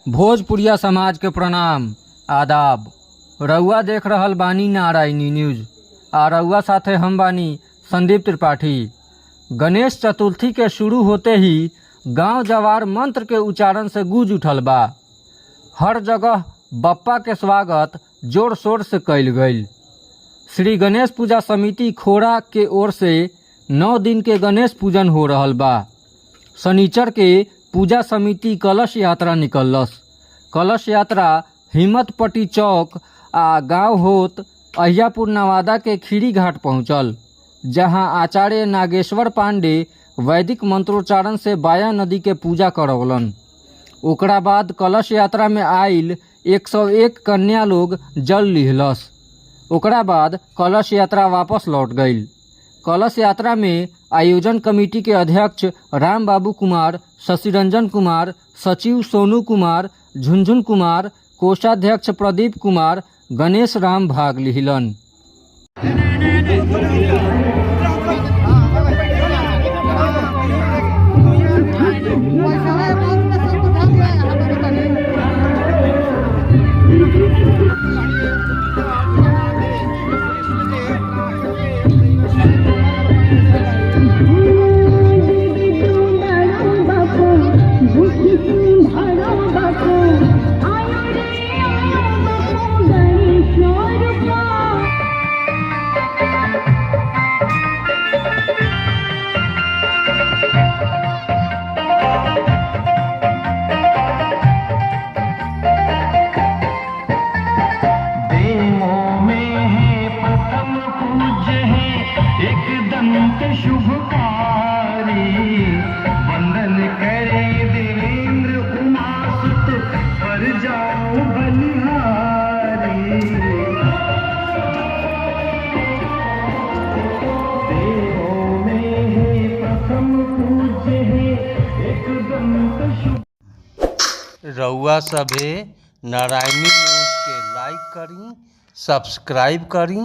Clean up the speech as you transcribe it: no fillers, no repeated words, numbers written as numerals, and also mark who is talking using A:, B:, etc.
A: भोजपुरिया समाज के प्रणाम आदाब। रउआ देख रहल बानी नारायणी न्यूज आ रउआ साथे हम बानी संदीप त्रिपाठी। गणेश चतुर्थी के शुरू होते ही गांव जवार मंत्र के उच्चारण से गूंज उठल बा। हर जगह बप्पा के स्वागत जोर शोर से कइल गईल। श्री गणेश पूजा समिति खोड़ा के ओर से 9 दिन के गणेश पूजन हो रहल बा। शनिचर के पूजा समिति कलश यात्रा निकलस। कलश यात्रा हिम्मतपट्टी चौक आ गांव होत अहियापुर नवादा के खीरी घाट पहुंचल, जहां आचार्य नागेश्वर पांडे वैदिक मंत्रोच्चारण से बाया नदी के पूजा करवलन। ओकरा बाद कलश यात्रा में आइल 101 कन्या लोग जल लिहलस। ओकरा बाद कलश यात्रा वापस लौट गईल। कलश यात्रा में आयोजन कमेटी के अध्यक्ष राम बाबू कुमार, शशिरंजन कुमार, सचिव सोनू कुमार, झुनझुन कुमार, कोषाध्यक्ष प्रदीप कुमार, गणेश राम भाग लिहलन।
B: शुभकारी वंदन करे देवेंद्र उमासुत पर जाओ बलिहारी। देवों में है प्रथम पूज्य है एकदम शुभ।
C: रउआ सभे नारायणी न्यूज के लाइक करी, सब्सक्राइब करी।